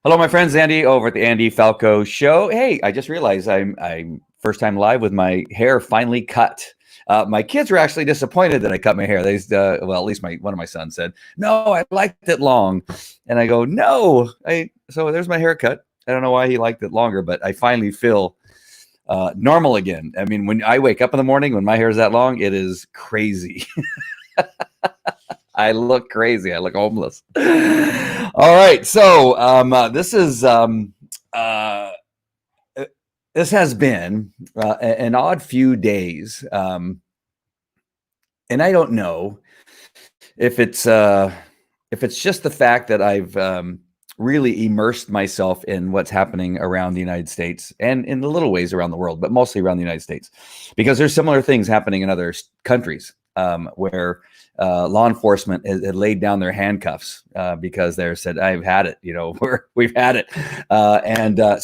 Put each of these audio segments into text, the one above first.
Hello, my friends. Andy over at the Andy Falco Show. Hey, I just realized I'm first time live with my hair finally cut. My kids were actually disappointed that I cut my hair. Well, at least one of my sons said, "No, I liked it long," and I go, "No." So there's my haircut. I don't know why he liked it longer, but I finally feel normal again. I mean, when I wake up in the morning, when my hair is that long, it is crazy. I look crazy. I look homeless. All right. So this has been an odd few days, and I don't know if it's just the fact that I've really immersed myself in what's happening around the United States and in the little ways around the world, but mostly around the United States, because there's similar things happening in other countries where law enforcement had laid down their handcuffs because they said, "I've had it, we've had it." We're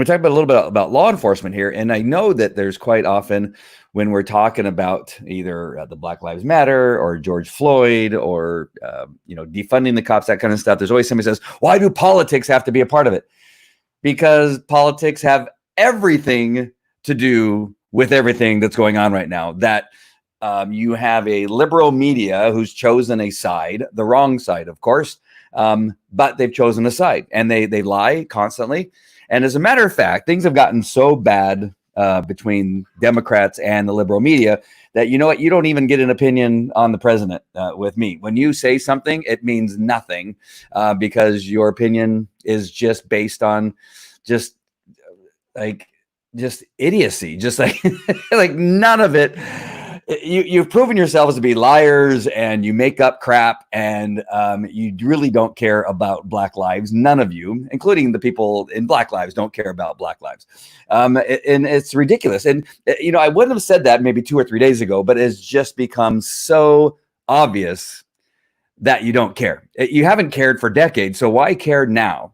talking about a little bit about law enforcement here. And I know that there's quite often when we're talking about either the Black Lives Matter or George Floyd or, defunding the cops, that kind of stuff. There's always somebody who says, why do politics have to be a part of it? Because politics have everything to do with everything that's going on right now. That you have a liberal media who's chosen a side, the wrong side, of course, but they've chosen a side and they lie constantly. And as a matter of fact, things have gotten so bad between Democrats and the liberal media that, you know what, you don't even get an opinion on the president with me. When you say something, it means nothing because your opinion is just based on just idiocy, just like like none of it. You've proven yourselves to be liars and you make up crap and you really don't care about Black lives. None of you, including the people in Black lives, don't care about Black lives. And it's ridiculous. And, I wouldn't have said that maybe 2 or 3 days ago, but it's just become so obvious that you don't care. You haven't cared for decades. So why care now?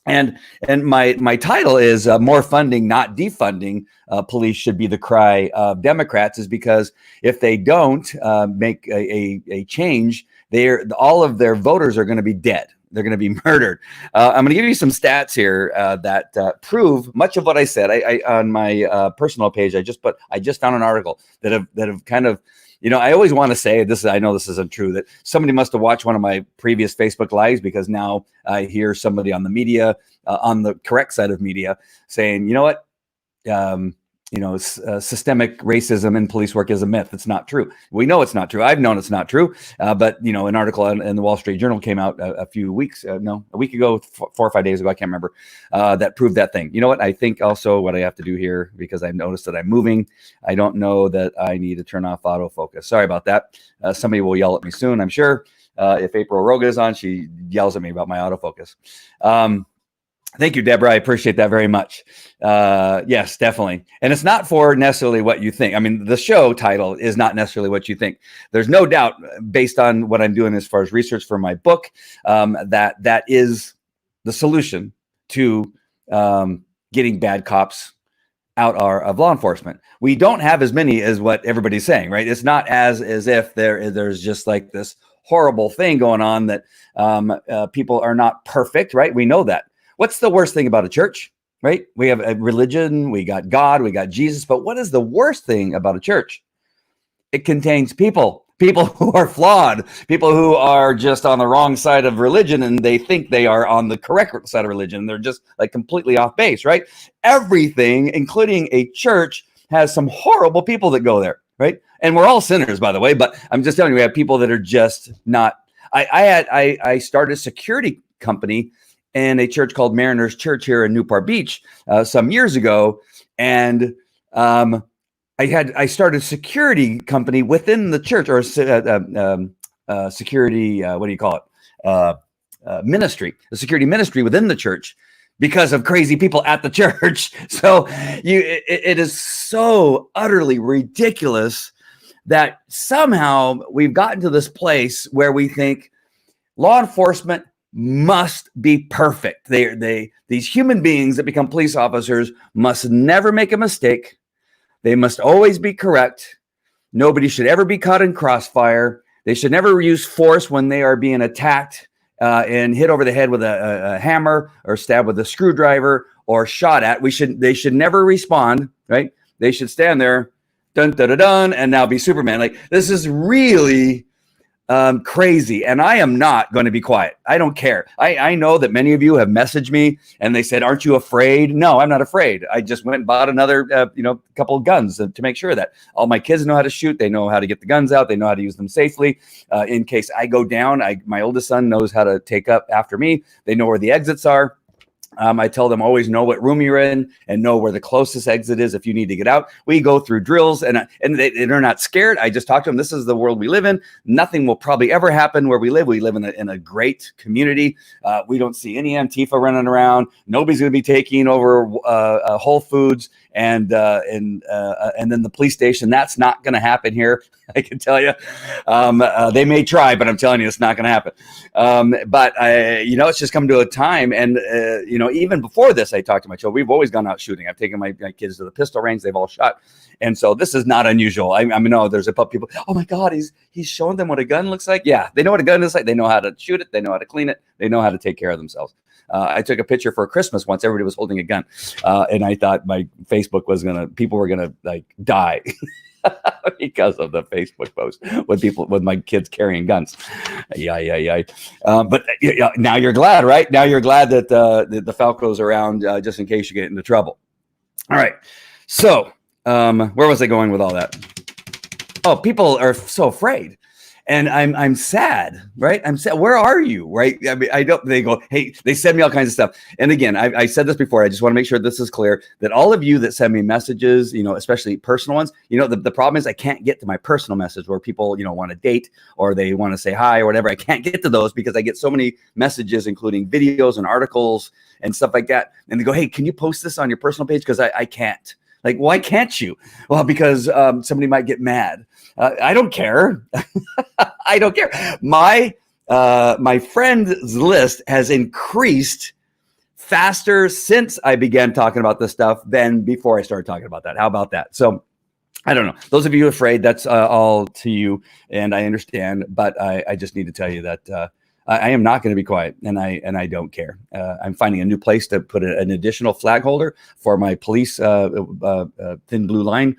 And my title is more funding, not defunding. Police should be the cry of Democrats, is because if they don't make a change, all of their voters are going to be dead. They're going to be murdered. I'm going to give you some stats here that prove much of what I said. I on my personal page, I just found an article that have kind of. I always want to say this. I know this isn't true, that somebody must have watched one of my previous Facebook lives, because now I hear somebody on the media, on the correct side of media, saying, you know what, systemic racism in police work is a myth. It's not true. We know it's not true. I've known it's not true. But, an article in the Wall Street Journal came out a week ago, 4 or 5 days ago, I can't remember, that proved that thing. You know what? I think also what I have to do here, because I've noticed that I'm moving, I don't know that I need to turn off autofocus. Sorry about that. Somebody will yell at me soon, I'm sure. If April Roga is on, she yells at me about my autofocus. Thank you, Deborah. I appreciate that very much. Yes, definitely. And it's not for necessarily what you think. I mean, the show title is not necessarily what you think. There's no doubt, based on what I'm doing as far as research for my book, that is the solution to getting bad cops out of law enforcement. We don't have as many as what everybody's saying, right? It's not as if there's just like this horrible thing going on that people are not perfect, right? We know that. What's the worst thing about a church, right? We have a religion, we got God, we got Jesus, but what is the worst thing about a church? It contains people who are flawed, people who are just on the wrong side of religion and they think they are on the correct side of religion. They're just like completely off base, right? Everything, including a church, has some horrible people that go there, right? And we're all sinners, by the way, but I'm just telling you, we have people that are just not. I started a security company in a church called Mariners Church here in Newport Beach some years ago. And I started a security company within the church, or security, what do you call it? Ministry, a security ministry within the church, because of crazy people at the church. So it is so utterly ridiculous that somehow we've gotten to this place where we think law enforcement must be perfect. These human beings that become police officers must never make a mistake. They must always be correct. Nobody should ever be caught in crossfire. They should never use force when they are being attacked and hit over the head with a hammer or stabbed with a screwdriver or shot at. They should never respond, right? They should stand there, dun, dun, dun, dun, and now be Superman. Like, this is really crazy. And I am not going to be quiet. I don't care. I know that many of you have messaged me and they said, aren't you afraid? No, I'm not afraid. I just went and bought another, couple of guns to make sure that all my kids know how to shoot. They know how to get the guns out. They know how to use them safely. In case I go down, my oldest son knows how to take up after me. They know where the exits are. I tell them always know what room you're in and know where the closest exit is if you need to get out. We go through drills and they're not scared. I just talk to them. This is the world we live in. Nothing will probably ever happen where we live. We live in a great community. We don't see any Antifa running around. Nobody's going to be taking over Whole Foods and then the police station. That's not going to happen here. I can tell you. They may try, but I'm telling you, it's not going to happen. But it's just come to a time, and even before this, I talked to my children. We've always gone out shooting. I've taken my kids to the pistol range. They've all shot, and so this is not unusual. I know there's a couple people. Oh my God, he's showing them what a gun looks like. Yeah, they know what a gun is like. They know how to shoot it. They know how to clean it. They know how to take care of themselves. I took a picture for Christmas once. Everybody was holding a gun, and I thought my Facebook people were gonna like die. Because of the Facebook post with my kids carrying guns. Yeah. But now you're glad, right? Now you're glad that the Falco's around just in case you get into trouble. All right. So where was I going with all that? Oh, people are so afraid. And I'm sad, right? I'm sad. Where are you, right? I mean, they go, hey, they send me all kinds of stuff. And again, I said this before. I just want to make sure this is clear that all of you that send me messages, especially personal ones, the problem is I can't get to my personal message where people, want to date or they want to say hi or whatever. I can't get to those because I get so many messages, including videos and articles and stuff like that. And they go, hey, can you post this on your personal page? Because I can't. Like, why can't you? Well, because somebody might get mad. I don't care. I don't care. My friends list has increased faster since I began talking about this stuff than before I started talking about that. How about that? So I don't know. Those of you afraid, that's all to you, and I understand. But I just need to tell you that I am not going to be quiet, and I don't care. I'm finding a new place to put an additional flag holder for my police thin blue line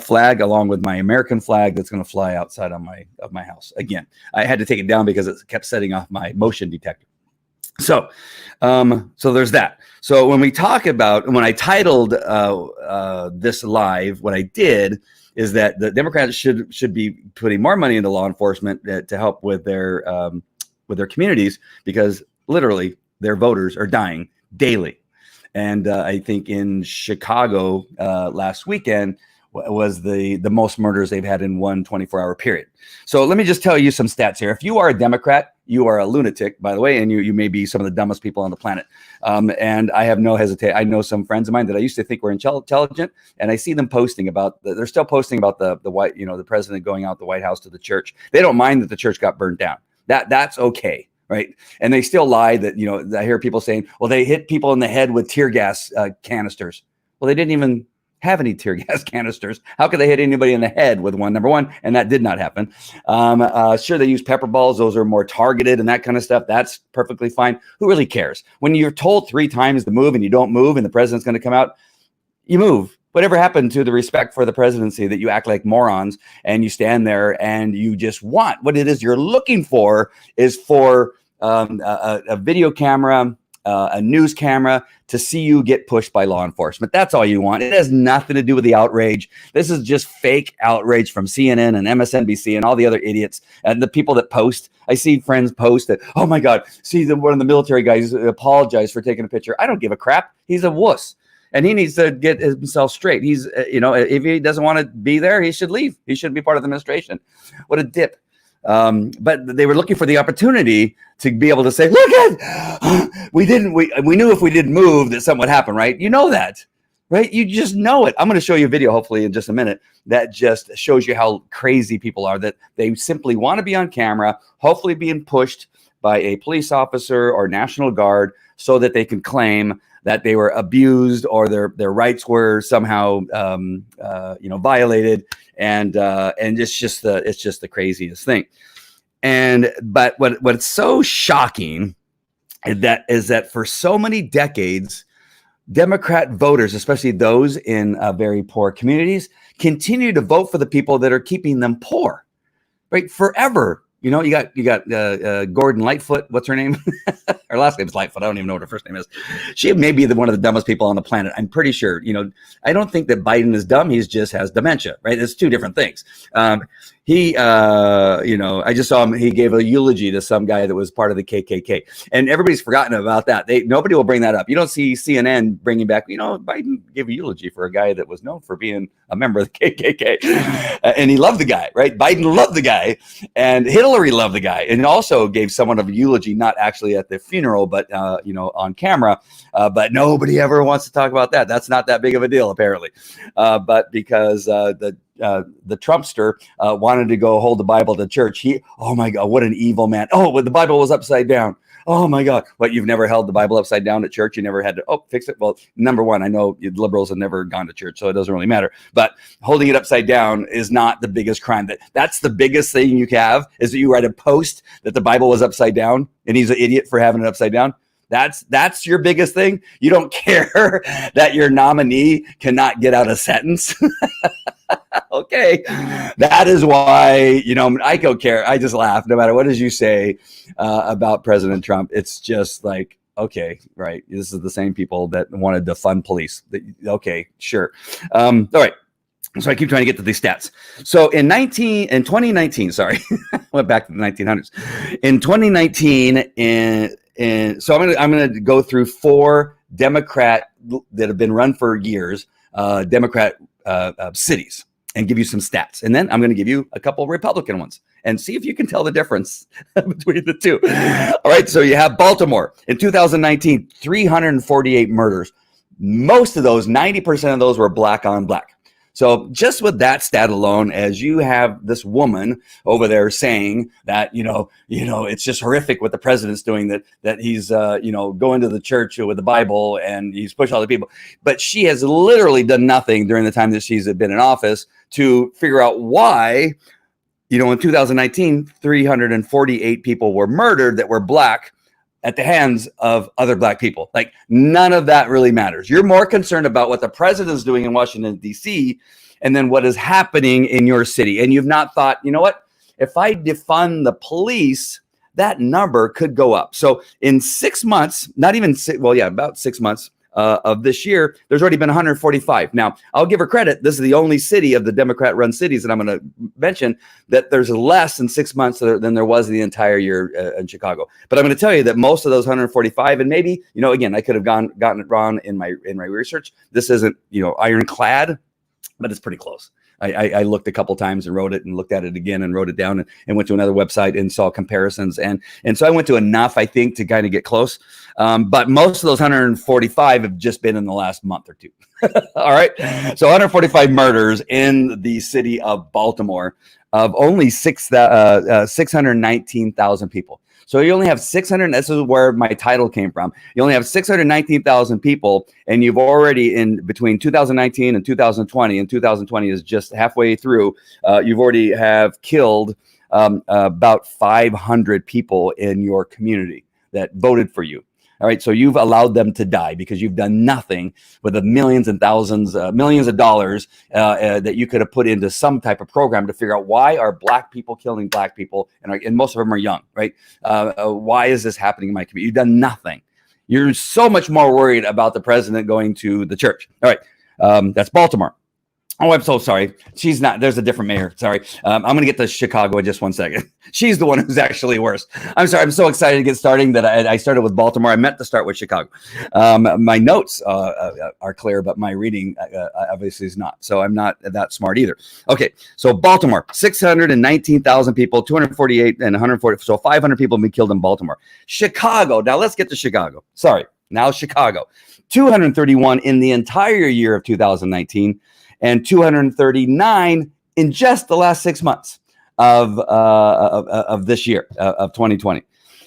flag, along with my American flag that's going to fly outside of my house. Again, I had to take it down because it kept setting off my motion detector. So there's that. So when I titled this live, what I did is that the Democrats should be putting more money into law enforcement to help with their communities, because literally their voters are dying daily. And I think in Chicago last weekend was the most murders they've had in one 24-hour period. So let me just tell you some stats here. If you are a Democrat, you are a lunatic, by the way, and you may be some of the dumbest people on the planet. And I have no hesitation. I know some friends of mine that I used to think were intelligent, and I see them posting about they're still posting about the white, the president going out the White House to the church. They don't mind that the church got burned down. That's okay, right? And they still lie that, I hear people saying, well, they hit people in the head with tear gas canisters. Well, they didn't even have any tear gas canisters. How could they hit anybody in the head with one, number one? And that did not happen. Sure, they use pepper balls. Those are more targeted and that kind of stuff. That's perfectly fine. Who really cares? When you're told 3 times to move and you don't move and the president's going to come out, you move. Whatever happened to the respect for the presidency that you act like morons and you stand there and you just want what it is you're looking for is for a video camera, a news camera to see you get pushed by law enforcement. That's all you want. It has nothing to do with the outrage. This is just fake outrage from CNN and MSNBC and all the other idiots and the people that post. I see friends post that, oh my God, see one of the military guys apologize for taking a picture. I don't give a crap. He's a wuss. And he needs to get himself straight. He's, if he doesn't want to be there, he should leave. He shouldn't be part of the administration. What a dip. But they were looking for the opportunity to be able to say, look at, we knew if we didn't move that something would happen, right? You know that, right? You just know it. I'm going to show you a video, hopefully in just a minute, that just shows you how crazy people are, that they simply want to be on camera, hopefully being pushed by a police officer or National Guard so that they can claim that they were abused or their rights were somehow violated, and it's just the craziest thing. But what's so shocking is that for so many decades, Democrat voters, especially those in very poor communities, continue to vote for the people that are keeping them poor, right? Forever. You know, you got Gordon Lightfoot. What's her name? Her last name is Lightfoot. I don't even know what her first name is. She may be one of the dumbest people on the planet. I'm pretty sure. You know, I don't think that Biden is dumb. He just has dementia, right? It's two different things. I just saw him. He gave a eulogy to some guy that was part of the KKK, and everybody's forgotten about that. Nobody will bring that up. You don't see CNN bringing back, Biden gave a eulogy for a guy that was known for being a member of the KKK, and he loved the guy, right? Biden loved the guy, and Hillary loved the guy, and also gave someone a eulogy, not actually at the funeral, but on camera. But nobody ever wants to talk about that. That's not that big of a deal, apparently. But because the Trumpster wanted to go hold the Bible to church. Oh my God, what an evil man. Oh, the Bible was upside down. Oh my God. What, you've never held the Bible upside down at church? You never had to, fix it? Well, number one, I know liberals have never gone to church, so it doesn't really matter. But holding it upside down is not the biggest crime. That's the biggest thing you have, is that you write a post that the Bible was upside down and he's an idiot for having it upside down. That's your biggest thing. You don't care that your nominee cannot get out a sentence. Okay, that is why I don't care. I just laugh no matter what you say about President Trump. It's just like, okay, right. This is the same people that wanted to defund police. Okay, sure. All right. So I keep trying to get to these stats. So in 2019, sorry, went back to the 1900s. In 2019, so I'm going to go through 4 Democrat that have been run for years, Democrat cities, and give you some stats. And then I'm going to give you a couple Republican ones and see if you can tell the difference between the two. All right. So you have Baltimore in 2019, 348 murders. Most of those, 90% of those were black on black. So just with that stat alone, as you have this woman over there saying that, it's just horrific what the president's doing, that he's, going to the church with the Bible and he's pushed all the people. But she has literally done nothing during the time that she's been in office to figure out why, in 2019, 348 people were murdered that were black at the hands of other black people. Like, none of that really matters. You're more concerned about what the president's doing in Washington, D.C., and then what is happening in your city. And you've not thought, you know what? If I defund the police, that number could go up. So in 6 months, about 6 months of this year, there's already been 145. Now, I'll give her credit. This is the only city of the Democrat-run cities that I'm going to mention that there's less in 6 months than there was the entire year in Chicago. But I'm going to tell you that most of those 145, and maybe, again, I could have gotten it wrong in my research. This isn't, ironclad, but it's pretty close. I looked a couple times and wrote it and looked at it again and wrote it down and went to another website and saw comparisons. And so I went to enough, I think, to kind of get close. But most of those 145 have just been in the last month or two. All right. So 145 murders in the city of Baltimore of only 619,000 people. So you only have 600. This is where my title came from. You only have 619,000 people, and you've already, in between 2019 and 2020, and 2020 is just halfway through, you've already have killed about 500 people in your community that voted for you. All right, so you've allowed them to die because you've done nothing with the millions and thousands, millions of dollars that you could have put into some type of program to figure out why are black people killing black people, and most of them are young, right? Why is this happening in my community? You've done nothing. You're so much more worried about the president going to the church. All right, that's Baltimore. Oh, I'm so sorry. She's not. There's a different mayor. Sorry. I'm going to get to Chicago in just 1 second. She's the one who's actually worse. I'm sorry. I'm so excited to get starting that I started with Baltimore. I meant to start with Chicago. My notes are clear, but my reading obviously is not. So I'm not that smart either. Okay. So Baltimore, 619,000 people, 248 and 140. So 500 people have been killed in Baltimore. Chicago. Now let's get to Chicago. Sorry. Now Chicago, 231 in the entire year of 2019. And 239 in just the last 6 months of this year of 2020.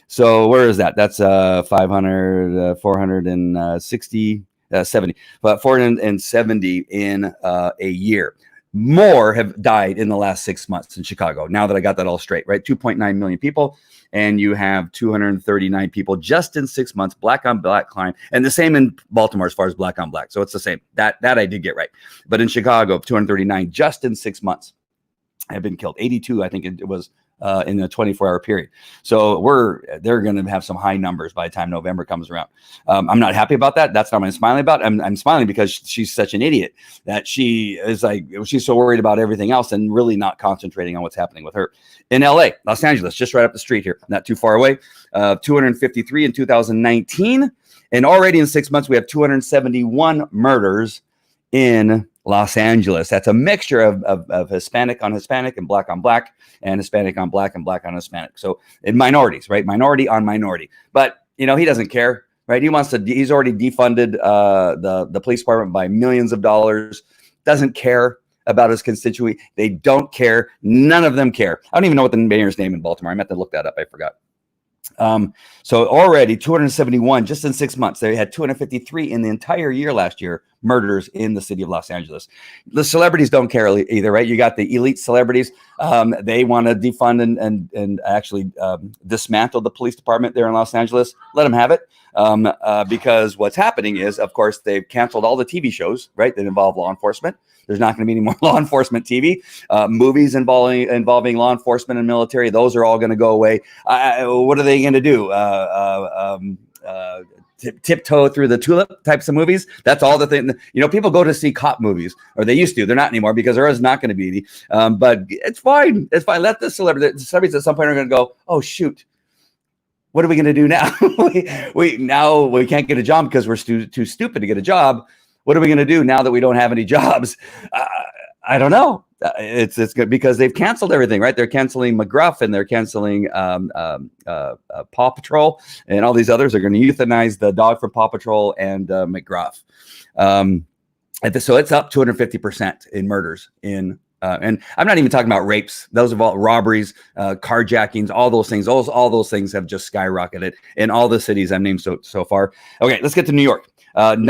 So where is that? That's 500, 460, 70, but 470 in a year. More have died in the last 6 months in Chicago. Now that I got that all straight, right? 2.9 million people. And you have 239 people just in 6 months, black on black crime, and the same in Baltimore as far as black on black. So it's the same. That I did get right. But in Chicago, 239 just in 6 months have been killed. 82, I think it was in a 24-hour period. So they're going to have some high numbers by the time November comes around. I'm not happy about that. That's not what I'm smiling about. I'm smiling because she's such an idiot that she's so worried about everything else and really not concentrating on what's happening with her. In LA, Los Angeles, just right up the street here, not too far away, 253 in 2019. And already in 6 months, we have 271 murders in Los Angeles. That's a mixture of Hispanic on Hispanic and black on black and Hispanic on black and black on Hispanic. So in minorities, right? Minority on minority. But, he doesn't care, right? He's already defunded the police department by millions of dollars. Doesn't care about his constituency. They don't care. None of them care. I don't even know what the mayor's name in Baltimore. I meant to look that up. I forgot. So already 271 just in 6 months. They had 253 in the entire year last year, murders in the city of Los Angeles. The celebrities don't care either, right? You got the elite celebrities. They want to defund and actually dismantle the police department there in Los Angeles. Let them have it. Because what's happening is, of course, they've canceled all the TV shows, right, that involve law enforcement. There's not going to be any more law enforcement TV. Movies involving law enforcement and military, those are all going to go away. What are they going to do? Tiptoe through the tulip types of movies. That's all the thing. People go to see cop movies, or they used to. They're not anymore because there is not going to be any. But it's fine. It's fine. Let the celebrities at some point are going to go, oh, shoot. What are we going to do now? we can't get a job because we're too stupid to get a job. What are we going to do now that we don't have any jobs? I don't know. It's good because they've canceled everything, right? They're canceling McGruff and they're canceling Paw Patrol, and all these others are going to euthanize the dog from Paw Patrol and McGruff. So it's up 250% in murders in. And I'm not even talking about rapes. Those are all robberies, carjackings, all those things. All those things have just skyrocketed in all the cities I've named so far. Okay, let's get to New York. In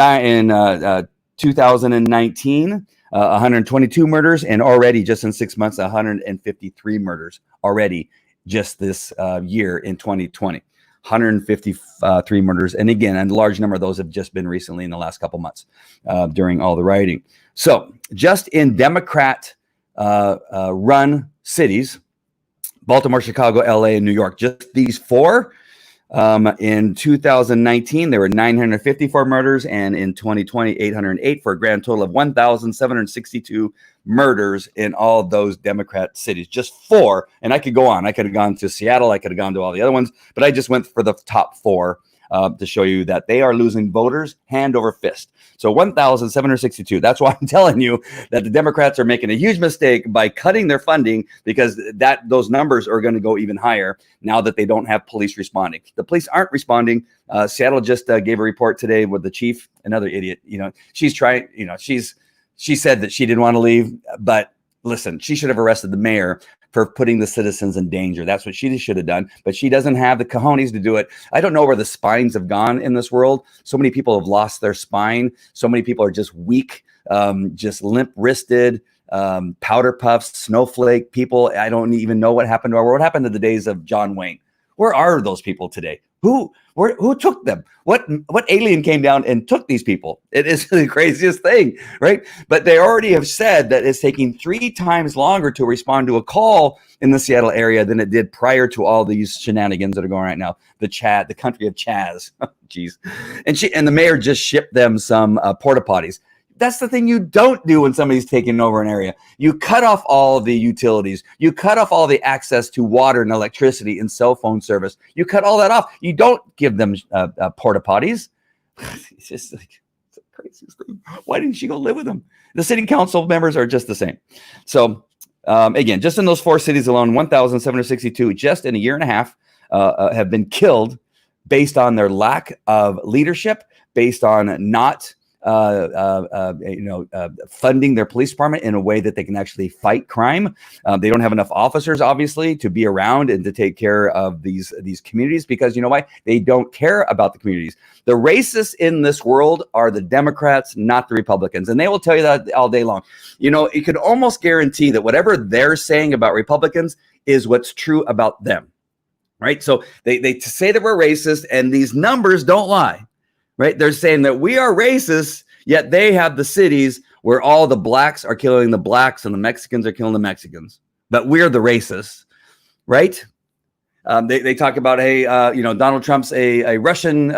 2019, 122 murders, and already just in 6 months, 153 murders already just this year in 2020. 153 murders. And again, a large number of those have just been recently in the last couple months during all the rioting. So just in Democrat run cities, Baltimore, Chicago, LA, and New York, just these four. In 2019, there were 954 murders, and in 2020, 808 for a grand total of 1,762 murders in all those Democrat cities. Just four. And I could go on. I could have gone to Seattle. I could have gone to all the other ones, but I just went for the top four to show you that they are losing voters hand over fist. So 1,762. That's why I'm telling you that the Democrats are making a huge mistake by cutting their funding, because those numbers are going to go even higher now that they don't have police responding. The police aren't responding. Seattle just gave a report today with the chief, another idiot. She's trying. She said that she didn't want to leave, but listen, she should have arrested the mayor for putting the citizens in danger. That's what she should have done, but she doesn't have the cojones to do it. I don't know where the spines have gone in this world. So many people have lost their spine. So many people are just weak, just limp-wristed, powder puffs, snowflake people. I don't even know what happened to our world. What happened to the days of John Wayne? Where are those people today? Who took them? What alien came down and took these people? It is the craziest thing, right? But they already have said that it's taking 3 times longer to respond to a call in the Seattle area than it did prior to all these shenanigans that are going right now. The country of Chaz. Jeez. And the mayor just shipped them some porta potties. that's the thing you don't do when somebody's taking over an area. You cut off all the utilities. You cut off all the access to water and electricity and cell phone service. You cut all that off. You don't give them porta potties. It's just like it's the craziest thing. Why didn't she go live with them? The city council members are just the same. So again, just in those 4 cities alone, 1,762 just in a year and a half have been killed based on their lack of leadership, based on not funding their police department in a way that they can actually fight crime. They don't have enough officers, obviously, to be around and to take care of these communities, because you know why? They don't care about the communities. The racists in this world are the Democrats, not the Republicans. And they will tell you that all day long. You know, you can almost guarantee that whatever they're saying about Republicans is what's true about them, right? So they say that we're racist, and these numbers don't lie. Right? They're saying that we are racist, yet they have the cities where all the blacks are killing the blacks and the Mexicans are killing the Mexicans. But we're the racists, right? They talk about, hey, Donald Trump's a Russian,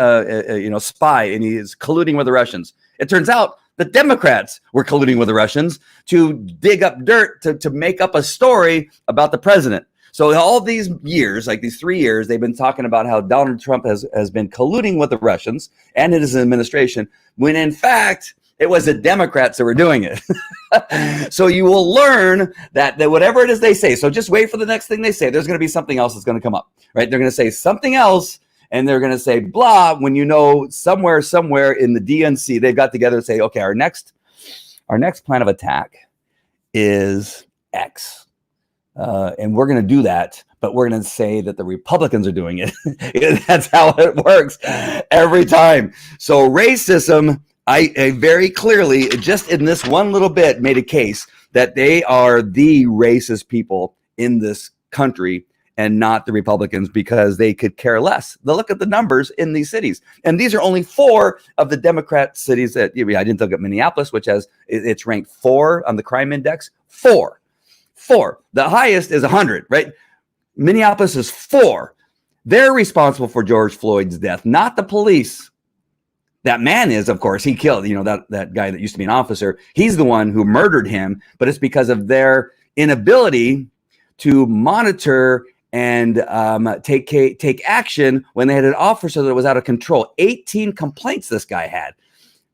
spy, and he is colluding with the Russians. It turns out the Democrats were colluding with the Russians to dig up dirt to make up a story about the president. So all these years, like these 3 years, they've been talking about how Donald Trump has been colluding with the Russians and his administration, when in fact, it was the Democrats that were doing it. So you will learn that whatever it is they say, so just wait for the next thing they say. There's going to be something else that's going to come up, right? They're going to say something else, and they're going to say blah, when you know somewhere in the DNC, they've got together and say, okay, our next plan of attack is X. And we're going to do that, but we're going to say that the Republicans are doing it. That's how it works every time. So racism, I very clearly, just in this one little bit, made a case that they are the racist people in this country and not the Republicans, because they could care less. They'll look at the numbers in these cities. And these are only 4 of the Democrat cities that, I didn't look at Minneapolis, which it's ranked 4 on the crime index. 4. The highest is 100, right? Minneapolis is 4. They're responsible for George Floyd's death, not the police. That man is, of course, he killed, that guy that used to be an officer. He's the one who murdered him, but it's because of their inability to monitor and take action when they had an officer that was out of control. 18 complaints this guy had.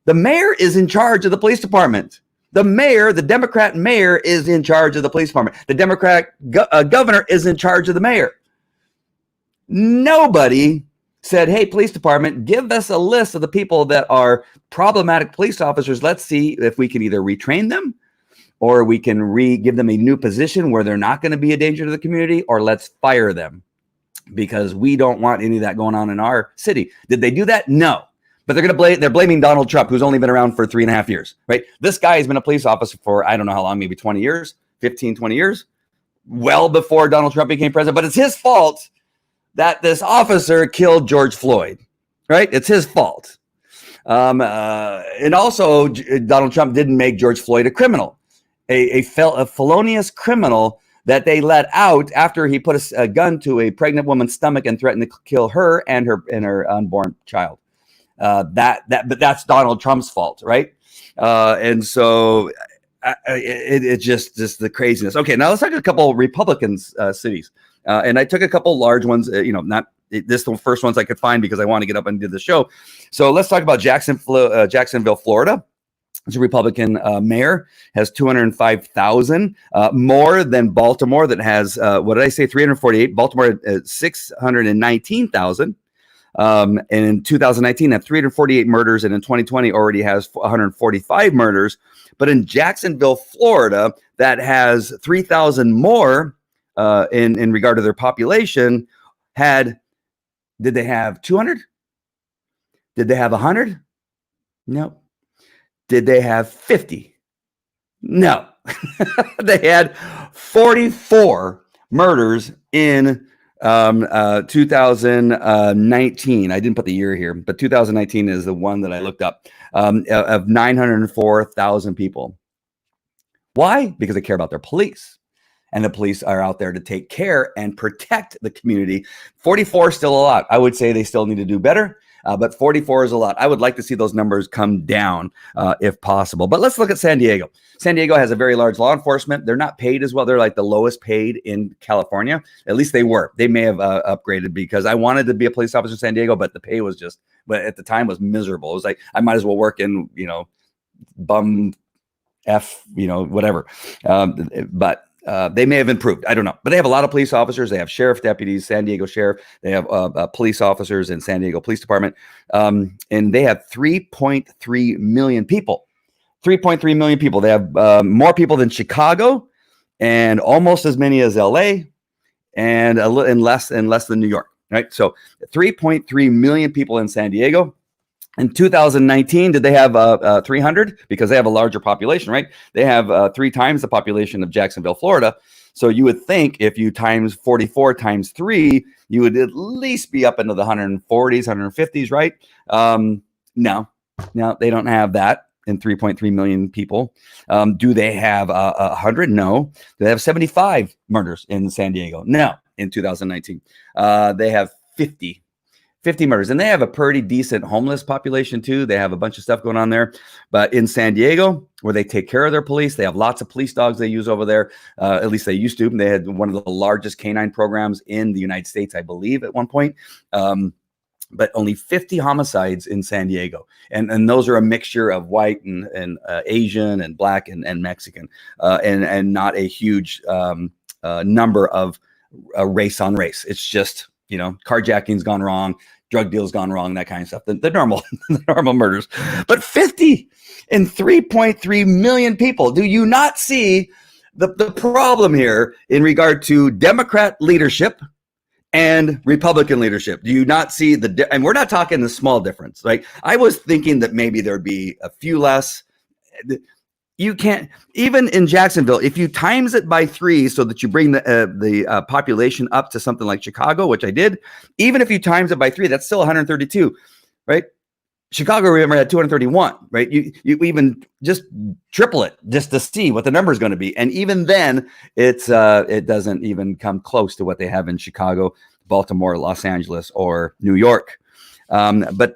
The mayor is in charge of the police department. The mayor, the Democrat mayor, is in charge of the police department. The Democrat governor is in charge of the mayor. Nobody said, hey, police department, give us a list of the people that are problematic police officers. Let's see if we can either retrain them, or we can give them a new position where they're not going to be a danger to the community, or let's fire them, because we don't want any of that going on in our city. Did they do that? No. But they're blaming Donald Trump, who's only been around for 3.5 years, right? This guy has been a police officer for, I don't know how long, maybe 20 years, 15, 20 years, well before Donald Trump became president. But it's his fault that this officer killed George Floyd, right? It's his fault. And also, Donald Trump didn't make George Floyd a criminal, a felonious criminal that they let out after he put a gun to a pregnant woman's stomach and threatened to kill her and her unborn child. But that's Donald Trump's fault, right? And so it's just the craziness. Okay, now let's talk a couple Republican cities, and I took a couple large ones. Not this the first ones I could find because I want to get up and do the show. So let's talk about Jacksonville, Florida. It's a Republican mayor, has 205,000, more than Baltimore, that has 348. Baltimore at 619,000. And in 2019, had 348 murders, and in 2020 already has 145 murders. But in Jacksonville, Florida, that has 3,000 more in regard to their population. Did they have 200? Did they have 100? No. Did they have 50? No. They had 44 murders in 2019. I didn't put the year here, but 2019 is the one that I looked up, of 904,000 people. Why? Because they care about their police, and the police are out there to take care and protect the community. 44 is still a lot. I would say they still need to do better. But 44 is a lot. I would like to see those numbers come down if possible. But let's look at San Diego. San Diego has a very large law enforcement. They're not paid as well. They're like the lowest paid in California. At least they were. They may have upgraded, because I wanted to be a police officer in San Diego, but the pay was just, but at the time was miserable. It was like, I might as well work in, bum F, whatever. But they may have improved. I don't know. But they have a lot of police officers. They have sheriff deputies, San Diego sheriff. They have police officers in San Diego Police Department. And they have 3.3 million people. 3.3 million people. They have more people than Chicago, and almost as many as LA, and less than New York. Right. So 3.3 million people in San Diego. In 2019, did they have 300? Because they have a larger population, right? They have 3 times the population of Jacksonville, Florida. So you would think if you times 44 times 3, you would at least be up into the 140s, 150s, right? No, they don't have that in 3.3 million people. Do they have 100? No. Do they have 75 murders in San Diego? No, in 2019. They have 50 murders, and they have a pretty decent homeless population too. They have a bunch of stuff going on there. But in San Diego, where they take care of their police, they have lots of police dogs they use over there. At least they used to. They had one of the largest canine programs in the United States, I believe, at one point. But only 50 homicides in San Diego. And those are a mixture of white and Asian and black and Mexican, and not a huge number of race on race. It's just, carjacking's gone wrong, drug deals gone wrong, that kind of stuff. The normal, the normal murders. But 50 in 3.3 million people. Do you not see the problem here in regard to Democrat leadership and Republican leadership? Do you not see and we're not talking the small difference, right? I was thinking that maybe there'd be a few less. You can't, even in Jacksonville, if you times it by 3 so that you bring the population up to something like Chicago, which I did, even if you times it by 3, that's still 132, right? Chicago, remember, had 231, right? You even just triple it just to see what the number is going to be. And even then, it doesn't even come close to what they have in Chicago, Baltimore, Los Angeles, or New York. But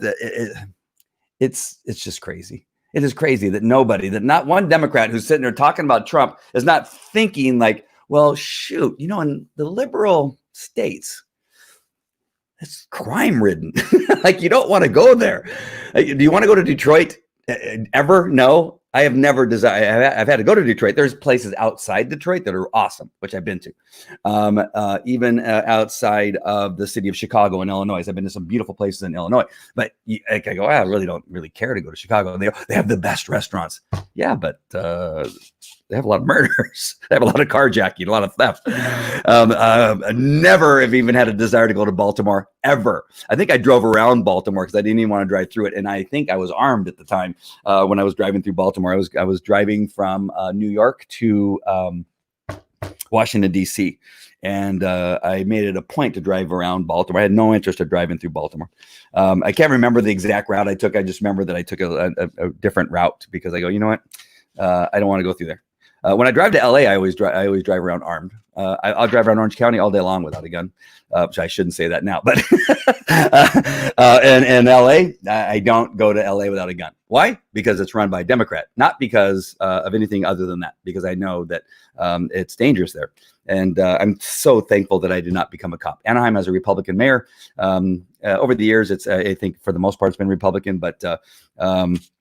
it's just crazy. It is crazy that not one Democrat who's sitting there talking about Trump is not thinking like, well, shoot, in the liberal states, it's crime ridden. Like, you don't want to go there. Do you want to go to Detroit ever? No, I have never desired. I've had to go to Detroit. There's places outside Detroit that are awesome, which I've been to. Even outside of the city of Chicago in Illinois, I've been to some beautiful places in Illinois. But I go, I really don't care to go to Chicago. They have the best restaurants. Yeah, but they have a lot of murders. They have a lot of carjacking, a lot of theft. Never have even had a desire to go to Baltimore, ever. I think I drove around Baltimore because I didn't even want to drive through it. And I think I was armed at the time when I was driving through Baltimore. I was driving from New York to Washington, D.C. And I made it a point to drive around Baltimore. I had no interest in driving through Baltimore. I can't remember the exact route I took. I just remember that I took a different route because I go, you know what? I don't want to go through there. When I drive to LA, I always drive around armed. I'll drive around Orange County all day long without a gun, which I shouldn't say that now. But in LA, I don't go to LA without a gun. Why? Because it's run by a Democrat, not because of anything other than that. Because I know that it's dangerous there, and I'm so thankful that I did not become a cop. Anaheim has a Republican mayor. Over the years, it's I think for the most part it's been Republican, but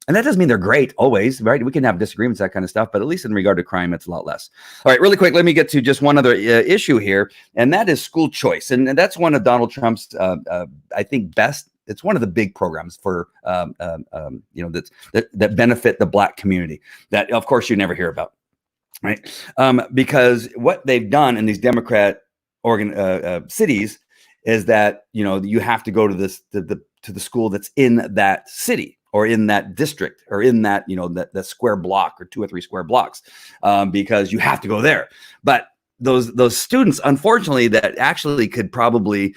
and that doesn't mean they're great always, right? We can have disagreements, that kind of stuff, but at least in regard to crime, it's a lot less. All right, really quick, let me get to just one other issue here, and that is school choice, and that's one of Donald Trump's, I think, best. It's one of the big programs for that benefit the Black community that, of course, you never hear about, right? Because what they've done in these Democrat cities is that you have to go to the school that's in that city, or in that district, or in that, that square block, or 2 or 3 square blocks, because you have to go there. But those students, unfortunately, that actually could probably,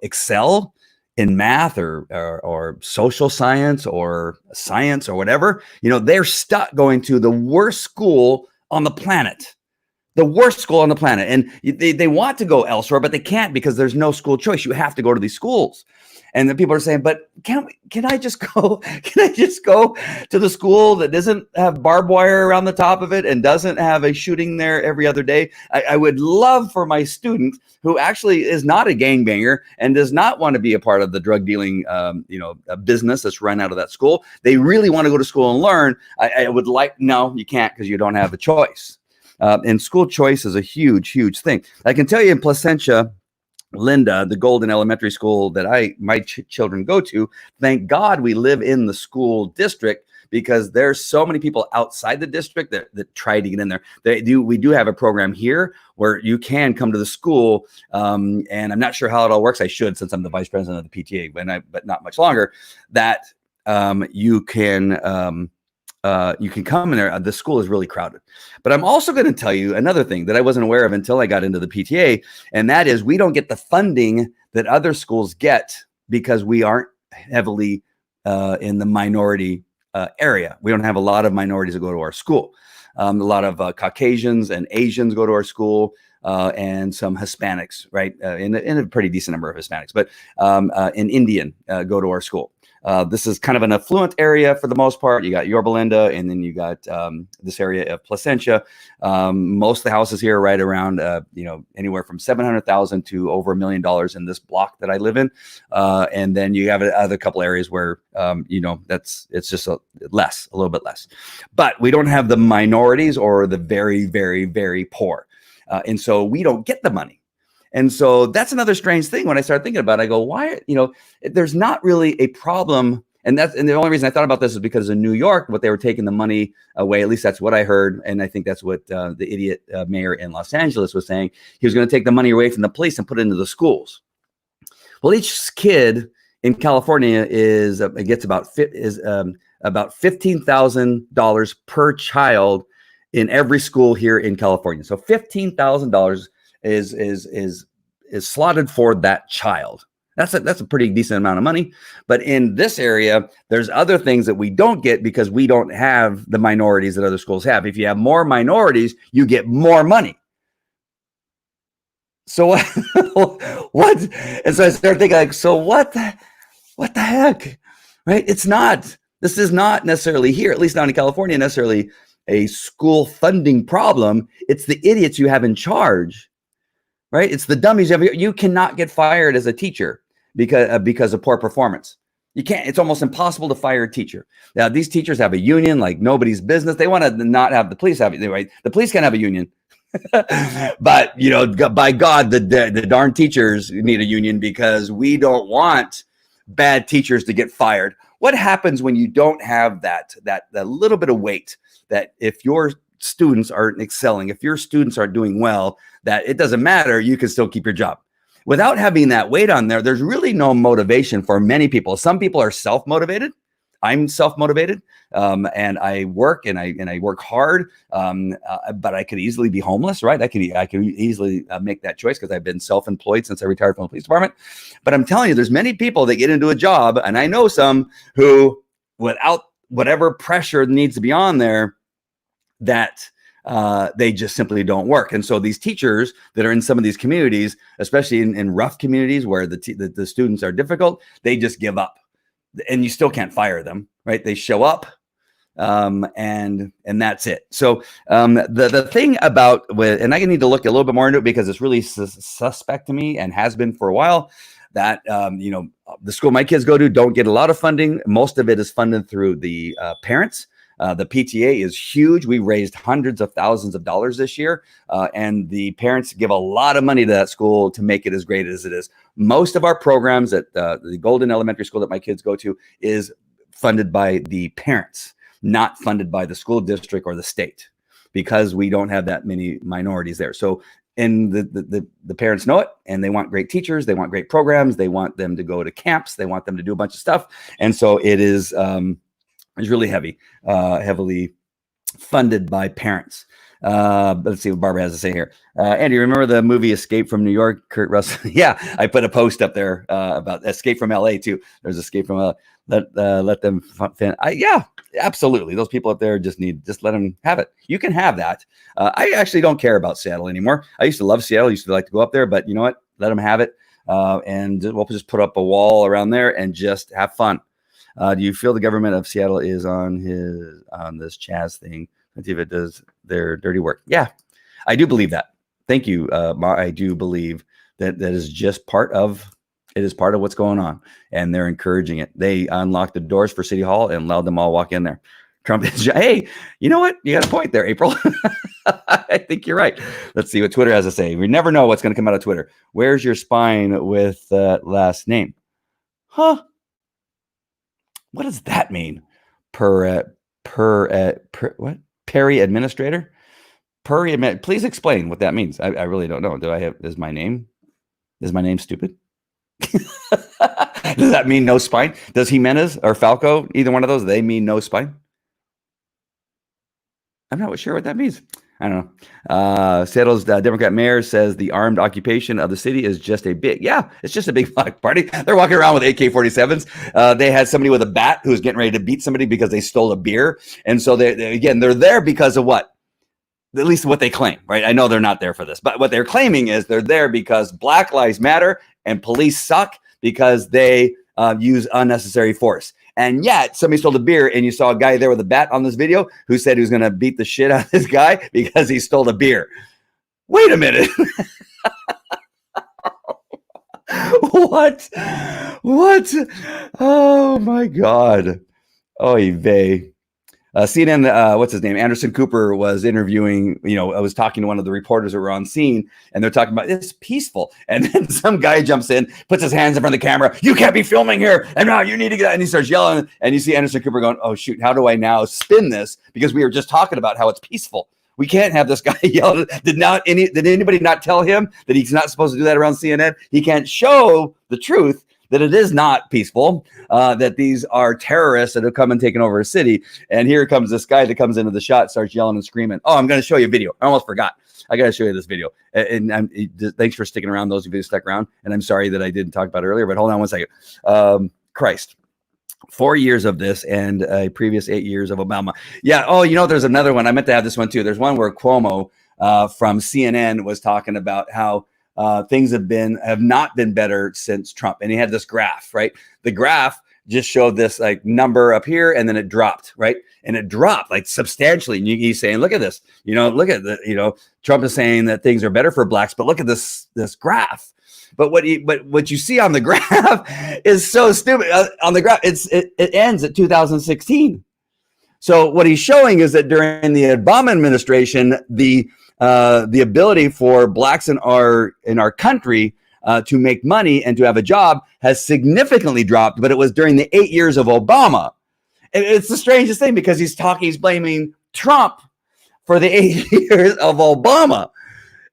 excel in math or social science or science or whatever, they're stuck going to the worst school on the planet. the worst school on the planet. And they want to go elsewhere, but they can't because there's no school choice. You have to go to these schools. And then people are saying, but can I just go? Can I just go to the school that doesn't have barbed wire around the top of it and doesn't have a shooting there every other day? I would love for my student who actually is not a gangbanger and does not want to be a part of the drug dealing, a business that's run out of that school. They really want to go to school and learn. I would like, no, you can't because you don't have a choice. And school choice is a huge, huge thing. I can tell you in Placentia, Linda, the Golden Elementary School that my children go to, thank God we live in the school district, because there's so many people outside the district that try to get in there. We do have a program here where you can come to the school, and I'm not sure how it all works. I should, since I'm the vice president of the PTA, but not much longer. That you can come in there. The school is really crowded. But I'm also going to tell you another thing that I wasn't aware of until I got into the PTA, and that is we don't get the funding that other schools get because we aren't heavily in the minority area. We don't have a lot of minorities that go to our school. A lot of Caucasians and Asians go to our school, and some Hispanics, right? In a pretty decent number of Hispanics, but an Indian go to our school. This is kind of an affluent area for the most part. You got Yorba Linda, and then you got this area of Placentia. Most of the houses here are right around, anywhere from $700,000 to over $1 million in this block that I live in. And then you have other couple areas where, it's just a little bit less. But we don't have the minorities or the very, very, very poor. And so we don't get the money. And so that's another strange thing when I started thinking about it. I go, why, there's not really a problem. And the only reason I thought about this is because in New York, what they were taking the money away, at least that's what I heard. And I think that's what the idiot mayor in Los Angeles was saying. He was going to take the money away from the police and put it into the schools. Well, each kid in California gets about $15,000 per child in every school here in California. So $15,000 is slotted for that child. That's a pretty decent amount of money. But in this area, there's other things that we don't get because we don't have the minorities that other schools have. If you have more minorities, you get more money. So what? And so I started thinking, like, so what the heck, right? This is not necessarily here, at least not in California, necessarily a school funding problem. It's the idiots you have in charge. Right? It's the dummies. You cannot get fired as a teacher because of poor performance. You can't. It's almost impossible to fire a teacher. Now, these teachers have a union like nobody's business. They want to not have the police have it. Right? The police can't have a union. But, by God, the darn teachers need a union because we don't want bad teachers to get fired. What happens when you don't have that little bit of weight, that if your students aren't excelling, if your students aren't doing well, that it doesn't matter, you can still keep your job. Without having that weight on there, there's really no motivation for many people. Some people are self-motivated. I'm self-motivated, and I work and I work hard, but I could easily be homeless, right? I could easily make that choice because I've been self-employed since I retired from the police department. But I'm telling you, there's many people that get into a job, and I know some who, without whatever pressure needs to be on there, that they just simply don't work. And so these teachers that are in some of these communities, especially in rough communities where the students are difficult, they just give up. And you still can't fire them, right? They show up, and that's it. So the thing about and I need to look a little bit more into it because it's really suspect to me and has been for a while, that the school my kids go to don't get a lot of funding. Most of it is funded through the parents. The PTA is huge. We raised hundreds of thousands of dollars this year, and the parents give a lot of money to that school to make it as great as it is. Most of our programs at the Golden Elementary School that my kids go to is funded by the parents, not funded by the school district or the state, because we don't have that many minorities there. So, and the parents know it, and they want great teachers, they want great programs, they want them to go to camps, they want them to do a bunch of stuff, and so it is. It's really heavily funded by parents. But let's see what Barbara has to say here. Andy, remember the movie Escape from New York? Kurt Russell. Yeah, I put a post up there about Escape from LA too. There's Escape from let them yeah, absolutely. Those people up there just let them have it. You can have that. I actually don't care about Seattle anymore. I used to love Seattle. I used to like to go up there, but you know what? Let them have it. And we'll just put up a wall around there and just have fun. Do you feel the government of Seattle is on this Chaz thing? Let's see if it does their dirty work. Yeah, I do believe that. Thank you, Ma. I do believe that is just part of what's going on, and they're encouraging it. They unlocked the doors for City Hall and allowed them all walk in there. Trump is, hey, you know what? You got a point there, April. I think you're right. Let's see what Twitter has to say. We never know what's going to come out of Twitter. Where's your spine with last name? Huh? What does that mean? What? Perry administrator? Please explain what that means. I really don't know. Is my name stupid? Does that mean no spine? Does Jimenez or Falco, either one of those, they mean no spine? I'm not sure what that means. I don't know. Seattle's Democrat mayor says the armed occupation of the city is just it's just a big block party. They're walking around with AK-47s. They had somebody with a bat who was getting ready to beat somebody because they stole a beer. And so they're there because of what? At least what they claim, right? I know they're not there for this, but what they're claiming is they're there because Black Lives Matter and police suck because they use unnecessary force. And yet somebody stole a beer and you saw a guy there with a bat on this video who said he was going to beat the shit out of this guy because he stole a beer. Wait a minute. What? Oh my God. Oy vey. CNN, what's his name? Anderson Cooper was interviewing, I was talking to one of the reporters that were on scene, and they're talking about it's peaceful. And then some guy jumps in, puts his hands in front of the camera. You can't be filming here. And now you need to get out. And he starts yelling. And you see Anderson Cooper going, oh, shoot, how do I now spin this? Because we were just talking about how it's peaceful. We can't have this guy yell. Did anybody not tell him that he's not supposed to do that around CNN? He can't show the truth that it is not peaceful, that these are terrorists that have come and taken over a city. And here comes this guy that comes into the shot, starts yelling and screaming. Oh, I'm going to show you a video. I almost forgot. I got to show you this video. And thanks for sticking around, those of you who stuck around. And I'm sorry that I didn't talk about it earlier, but hold on one second. Christ. 4 years of this and a previous 8 years of Obama. Yeah. Oh, there's another one. I meant to have this one too. There's one where Cuomo from CNN was talking about how things have not been better since Trump. And he had this graph, right? The graph just showed this like number up here and then it dropped, right? And it dropped like substantially. And he's saying, look at this, look at the, Trump is saying that things are better for blacks, but look at this graph. But what you see on the graph is so stupid. On the graph, it ends at 2016. So what he's showing is that during the Obama administration, the ability for blacks in our country to make money and to have a job has significantly dropped, but it was during the 8 years of Obama. And it's the strangest thing because he's blaming Trump for the 8 years of Obama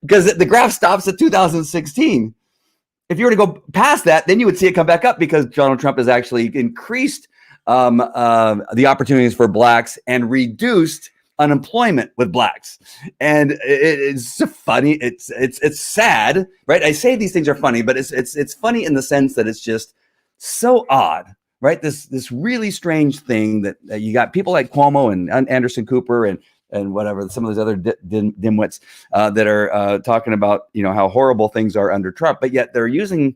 because the graph stops at 2016. If you were to go past that, then you would see it come back up because Donald Trump has actually increased the opportunities for blacks and reduced unemployment with blacks. And it's so funny. It's sad, right? I say these things are funny, but it's funny in the sense that it's just so odd, right? This really strange thing that you got people like Cuomo and Anderson Cooper and whatever, some of those other dimwits that are talking about, how horrible things are under Trump, but yet they're using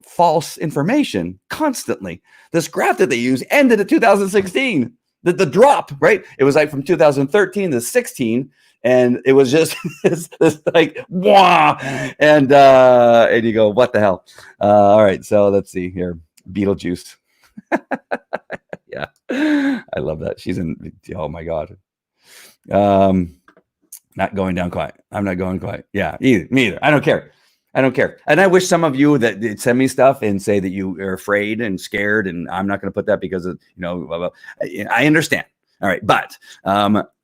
false information constantly. This graph that they use ended at 2016. The drop, right? It was like from 2013 to 16, and it was just this like wah, and you go, what the hell? All right, so let's see here, Beetlejuice. Yeah, I love that. She's in. Oh my God. Not going down quite. I'm not going quite. Yeah, me either. I don't care. And I wish some of you that send me stuff and say that you are afraid and scared, and I'm not going to put that because of, blah, blah. I understand. All right, but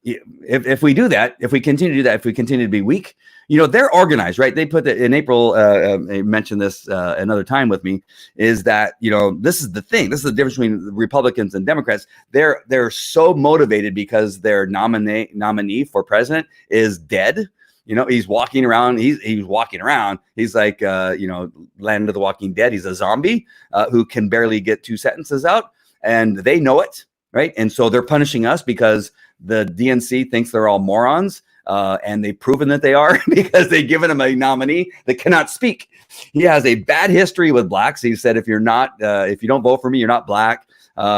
if we do that, if we continue to do that, if we continue to be weak, they're organized, right? They put that in April. I mentioned this another time with me. Is that this is the thing. This is the difference between Republicans and Democrats. They're so motivated because their nominee for president is dead. He's walking around. He's walking around. He's like Land of the Walking Dead. He's a zombie who can barely get 2 sentences out, and they know it, right? And so they're punishing us because the DNC thinks they're all morons. And they've proven that they are because they've given him a nominee that cannot speak. He has a bad history with blacks. He said, if you don't vote for me, you're not black.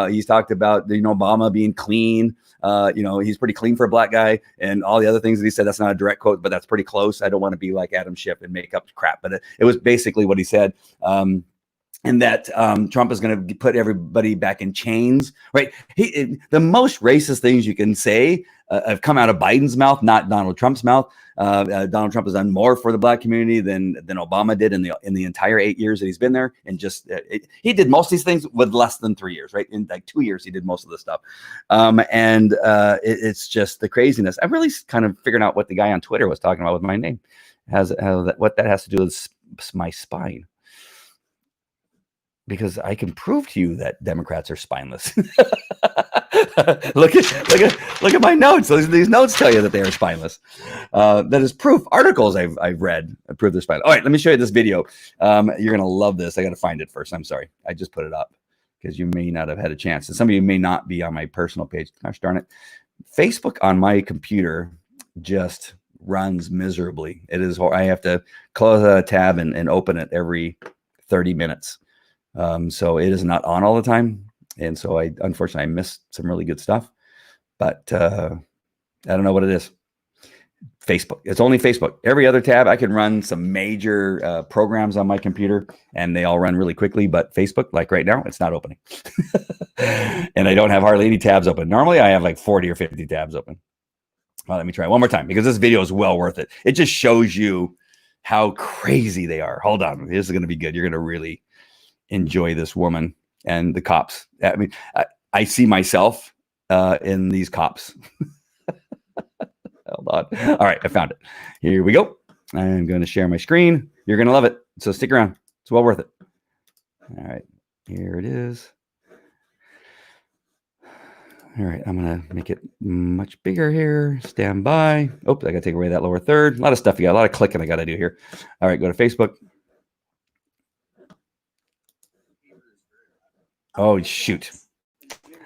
He's talked about Obama being clean. He's pretty clean for a black guy, and all the other things that he said. That's not a direct quote, but that's pretty close. I don't want to be like Adam Schiff and make up crap, but it was basically what he said. And that Trump is going to put everybody back in chains, right? The most racist things you can say have come out of Biden's mouth, not Donald Trump's mouth. Donald Trump has done more for the black community than Obama did in the entire 8 years that he's been there. And he did most of these things with less than 3 years, right? In like 2 years, he did most of this stuff. It's just the craziness. I'm really kind of figuring out what the guy on Twitter was talking about with my name, what that has to do with my spine. Because I can prove to you that Democrats are spineless. Look at my notes. These notes tell you that they are spineless. That is proof. Articles I've read prove they're spineless. All right, let me show you this video. You're gonna love this. I got to find it first. I'm sorry. I just put it up because you may not have had a chance, and some of you may not be on my personal page. Gosh darn it! Facebook on my computer just runs miserably. It is. I have to close a tab and open it every 30 minutes. So it is not on all the time. And so unfortunately, I missed some really good stuff, but I don't know what it is. Facebook. It's only Facebook. Every other tab, I can run some major programs on my computer and they all run really quickly. But Facebook, like right now, it's not opening. And I don't have hardly any tabs open. Normally, I have like 40 or 50 tabs open. Well, let me try one more time because this video is well worth it. It just shows you how crazy they are. Hold on. This is going to be good. You're going to really enjoy this woman and the cops. I mean, I see myself in these cops. Hold on. All right, I found it. Here we go. I'm going to share my screen. You're going to love it. So stick around. It's well worth it. All right, here it is. All right, I'm going to make it much bigger here. Stand by. Oh, I got to take away that lower third. A lot of stuff you got. A lot of clicking I got to do here. All right, go to Facebook. Oh, shoot.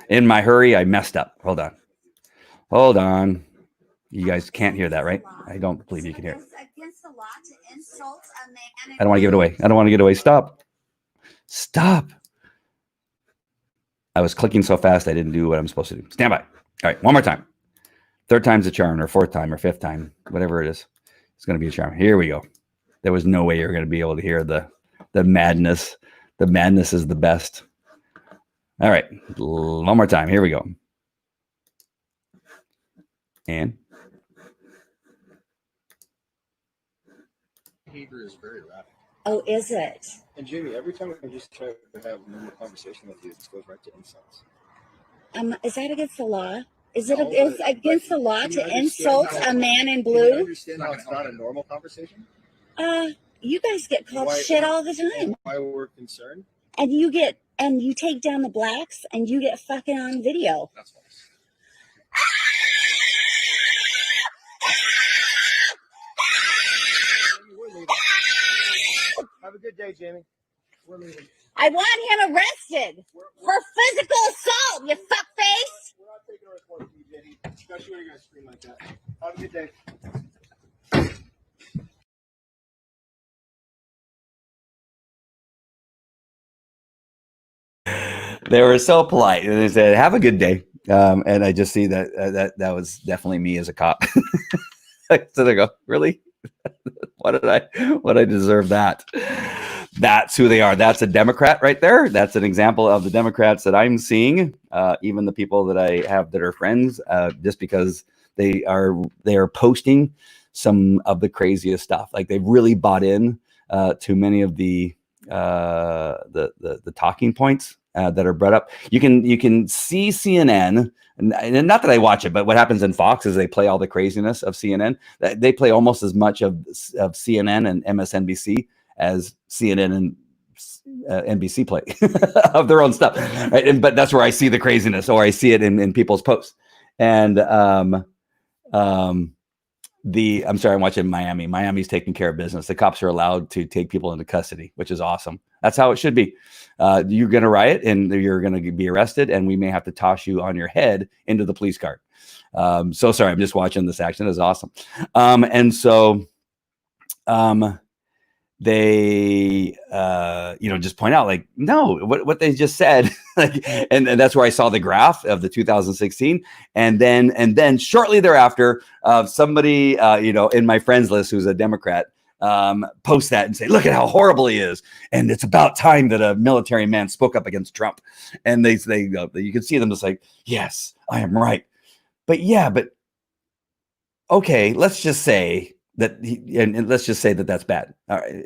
In my hurry, I messed up. Hold on. You guys can't hear that, right? I don't believe you can hear it. I don't want to give it away. Stop. I was clicking so fast, I didn't do what I'm supposed to do. Stand by. All right, one more time. Third time's a charm, or fourth time, or fifth time, whatever it is. It's going to be a charm. Here we go. There was no way you're going to be able to hear the madness. The madness is the best. All right, one more time. Here we go. And behavior is very rapid. Oh, is it? And Jamie, every time I just try to have a normal conversation with you, it just goes right to insults. Is that against the law? Is it against the law to insult a man in blue? Do you understand how it's not a normal conversation? You guys get called shit all the time. Why we're concerned? And you take down the blacks and you get fucking on video. That's false. Have a good day, Jamie. We're leaving. I want him arrested for physical assault, you fuckface. We're not taking a report from you, Jamie. Especially when you're going to scream like that. Have a good day. They were so polite, and they said, "Have a good day." And I just see that was definitely me as a cop. So they go, "Really? What I deserve that?" That's who they are. That's a Democrat right there. That's an example of the Democrats that I'm seeing. Even the people that I have that are friends, just because they are posting some of the craziest stuff. Like they've really bought in to many of the talking points that are brought up. You can see CNN, and not that I watch it, but what happens in Fox is they play all the craziness of CNN. They play almost as much of CNN and MSNBC as CNN and NBC play of their own stuff, right? But that's where I see the craziness, or I see it in people's posts. And I'm sorry, I'm watching Miami. Miami's taking care of business. The cops are allowed to take people into custody, which is awesome. That's how it should be. You're going to riot and you're going to be arrested, and we may have to toss you on your head into the police car. So sorry, I'm just watching this action. It's awesome. And so they just point out, like, no, what they just said, like, and that's where I saw the graph of the 2016, and then shortly thereafter, somebody in my friends list who's a Democrat post that and say, look at how horrible he is, and it's about time that a military man spoke up against Trump. And they you can see them just like, yes, I am right. But okay, let's just say that let's just say that that's bad. All right.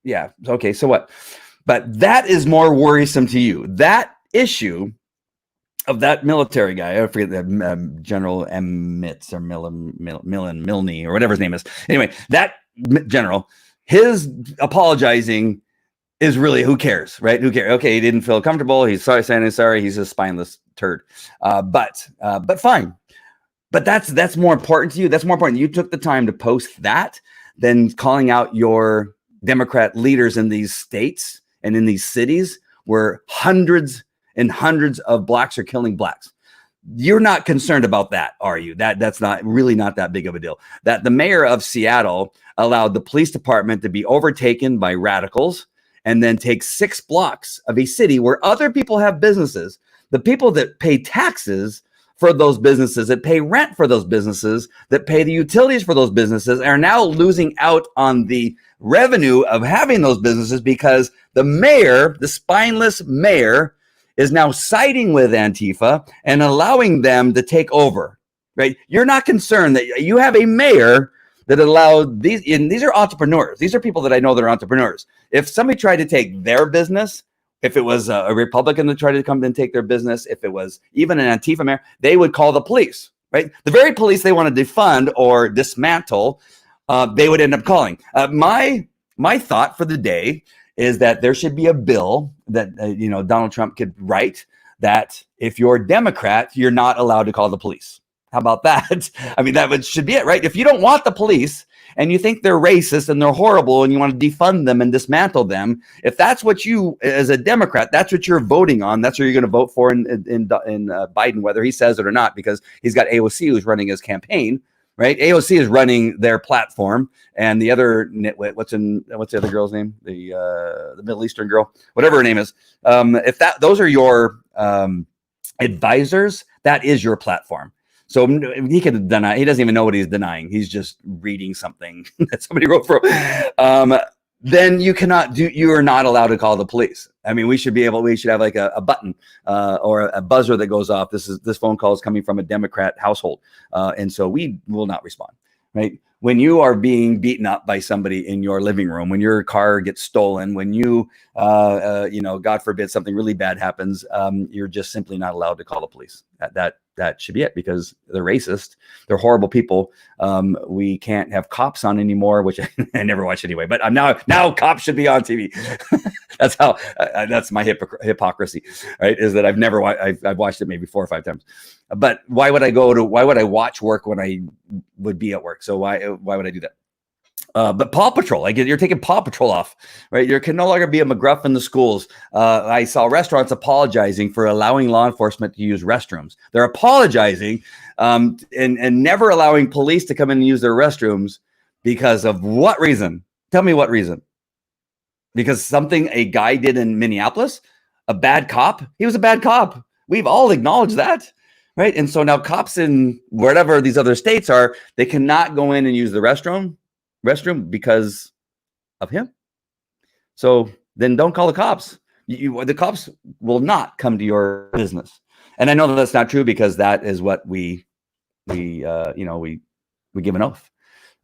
Yeah. Okay. So what? But that is more worrisome to you. That issue of that military guy, I forget that General Mitz or Milne or whatever his name is. Anyway, that general, his apologizing is really, who cares, right? Who cares? Okay, he didn't feel comfortable. He's saying he's sorry. He's a spineless turd. But fine. But that's more important to you. That's more important. You took the time to post that than calling out your Democrat leaders in these states and in these cities where hundreds and hundreds of blacks are killing blacks. You're not concerned about that, are you? That's not that big of a deal. That the mayor of Seattle allowed the police department to be overtaken by radicals and then take 6 blocks of a city where other people have businesses. The people that pay taxes for those businesses, that pay rent for those businesses, that pay the utilities for those businesses, are now losing out on the revenue of having those businesses because the mayor, the spineless mayor, is now siding with Antifa and allowing them to take over, right? You're not concerned that you have a mayor that allowed these, and these are entrepreneurs. These are people that I know that are entrepreneurs. If somebody tried to take their business, if it was a Republican that tried to come and take their business, if it was even an Antifa mayor, they would call the police, right? The very police they want to defund or dismantle, they would end up calling. My thought for the day is that there should be a bill that Donald Trump could write that if you're a Democrat, you're not allowed to call the police. How about that? I mean, should be it, right? If you don't want the police and you think they're racist and they're horrible and you want to defund them and dismantle them, if that's what you, as a Democrat, that's what you're voting on, that's what you're going to vote for in Biden, whether he says it or not, because he's got AOC who's running his campaign, right? AOC is running their platform, and the other nitwit, what's the other girl's name? The Middle Eastern girl, whatever her name is. If those are your advisors, that is your platform. So he could deny. He doesn't even know what he's denying. He's just reading something that somebody wrote for him. Then you cannot do. You are not allowed to call the police. I mean, we should have like a button or a buzzer that goes off. This phone call is coming from a Democrat household, and so we will not respond. Right? When you are being beaten up by somebody in your living room, when your car gets stolen, when you, God forbid, something really bad happens, you're just simply not allowed to call the police. That should be it, because they're racist. They're horrible people. We can't have cops on anymore, which I never watch anyway. But now cops should be on TV. That's my hypocrisy, right? Is that I've watched it maybe 4 or 5 times. But why would I watch work when I would be at work? So why would I do that? But Paw Patrol, you're taking Paw Patrol off, right? There can no longer be a McGruff in the schools. I saw restaurants apologizing for allowing law enforcement to use restrooms. They're apologizing and never allowing police to come in and use their restrooms because of what reason? Tell me what reason. Because something a guy did in Minneapolis, a bad cop. He was a bad cop. We've all acknowledged that, right? And so now cops in wherever these other states are, they cannot go in and use the restroom because of him. So then don't call the cops. The cops will not come to your business. And I know that that's not true, because that is what we give an oath.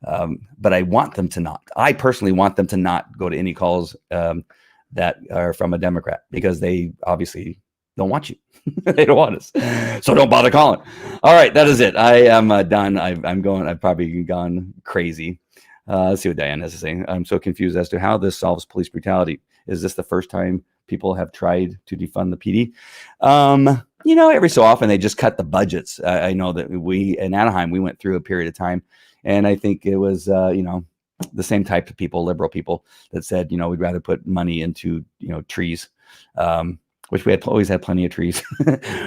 But I want them to not. I personally want them to not go to any calls that are from a Democrat, because they obviously don't want you. They don't want us. So don't bother calling. All right, that is it. I am done. I've probably gone crazy. Let's see what Diane has to say. I'm so confused as to how this solves police brutality. Is this the first time people have tried to defund the PD? Every so often they just cut the budgets. I know that we in Anaheim, we went through a period of time, and I think it was, the same type of people, liberal people, that said, we'd rather put money into, trees, which we had always had plenty of trees,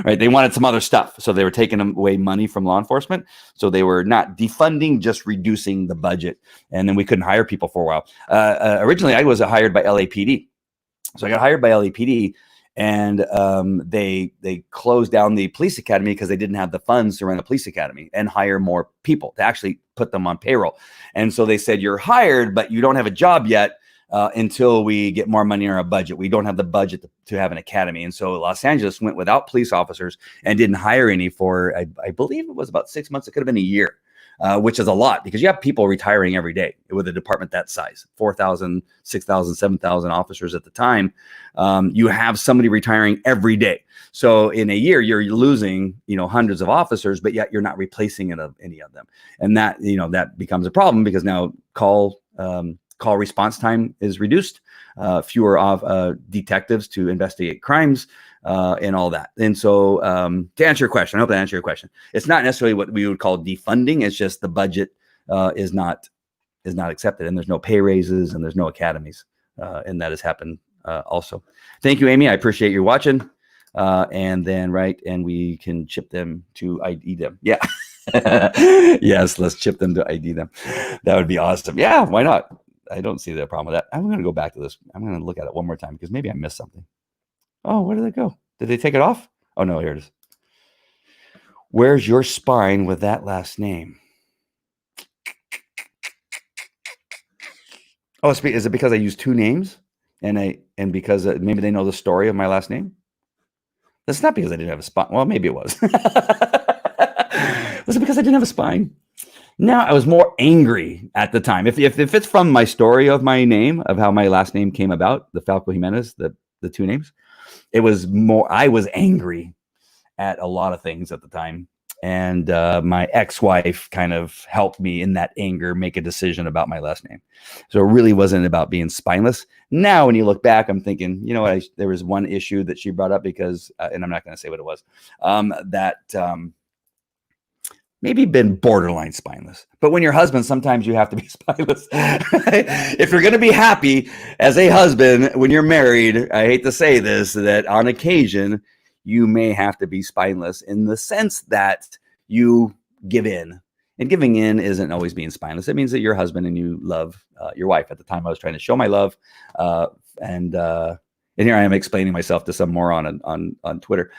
right? They wanted some other stuff. So they were taking away money from law enforcement. So they were not defunding, just reducing the budget. And then we couldn't hire people for a while. Originally, I was hired by LAPD. So I got hired by LAPD, and they closed down the police academy because they didn't have the funds to run a police academy and hire more people to actually put them on payroll. And so they said, you're hired, but you don't have a job yet until we get more money in our budget. We don't have the budget to have an academy. And so Los Angeles went without police officers and didn't hire any for, I believe it was about 6 months. It could have been a year. Which is a lot, because you have people retiring every day with a department that size, 4,000, 6,000, 7,000 officers at the time. You have somebody retiring every day. So in a year, you're losing, hundreds of officers, but yet you're not replacing any of them. And that, that becomes a problem, because now call response time is reduced, fewer detectives to investigate crimes, and all that. And so to answer your question, I hope that answered your question. It's not necessarily what we would call defunding. It's just the budget is not accepted, and there's no pay raises, and there's no academies, and that has happened also. Thank you, Amy. I appreciate you watching. And then and we can chip them to ID them. Yeah. Yes, let's chip them to ID them. That would be awesome. Yeah, why not? I don't see the problem with that. I'm going to go back to this. I'm going to look at it one more time, because maybe I missed something. Oh, where did it go? Did they take it off? Oh, no, here it is. Where's your spine with that last name? Oh, is it because I used two names? And because maybe they know the story of my last name? That's not because I didn't have a spine. Well, maybe it was. Was it because I didn't have a spine? No, I was more angry at the time. If it's from my story of my name, of how my last name came about, the Falco Jimenez, the two names, it was more, I was angry at a lot of things at the time. And my ex-wife kind of helped me in that anger make a decision about my last name. So it really wasn't about being spineless. Now, when you look back, I'm thinking, there was one issue that she brought up because, and I'm not going to say what it was, maybe been borderline spineless. But when you're husband, sometimes you have to be spineless. If you're going to be happy as a husband when you're married, I hate to say this, that on occasion, you may have to be spineless, in the sense that you give in. And giving in isn't always being spineless. It means that you're a husband and you love your wife. At the time, I was trying to show my love. And here I am explaining myself to some moron on Twitter.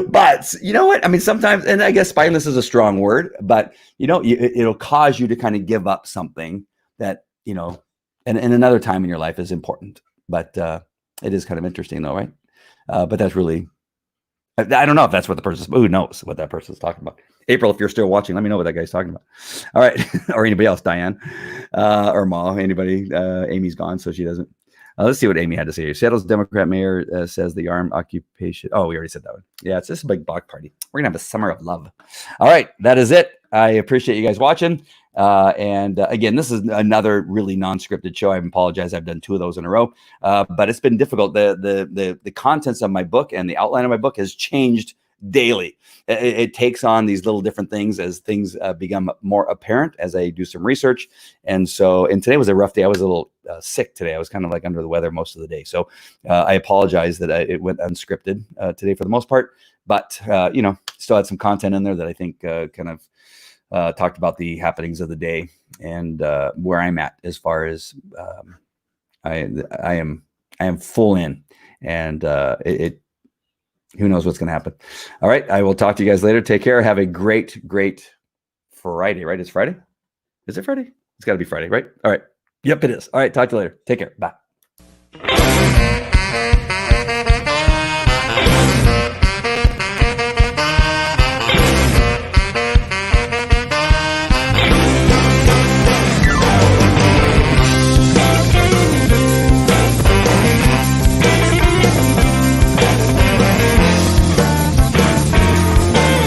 But you know what? I mean, sometimes, and I guess spineless is a strong word, but it'll cause you to kind of give up something that, and another time in your life is important. But it is kind of interesting though, right? But that's really, I don't know if that's what the person's, who knows what that person's talking about. April, if you're still watching, let me know what that guy's talking about. All right. Or anybody else, Diane, or Ma, anybody. Amy's gone, so she doesn't. Let's see what Amy had to say here. Seattle's Democrat mayor says the armed occupation. Oh, we already said that one. Yeah, it's just a big block party. We're going to have a summer of love. All right. That is it. I appreciate you guys watching. And again, this is another really non-scripted show. I apologize. I've done 2 of those in a row, but it's been difficult. The contents of my book and the outline of my book has changed daily. It takes on these little different things as things become more apparent as I do some research. And today was a rough day. I was a little sick today. I was kind of like under the weather most of the day. So I apologize that it went unscripted today for the most part, but still had some content in there that I think kind of talked about the happenings of the day and where I'm at as far as I am full in, and who knows what's going to happen. All right. I will talk to you guys later. Take care. Have a great Friday, right? It's Friday. Is it Friday? It's got to be Friday, right? All right. Yep, it is. All right. Talk to you later. Take care. Bye.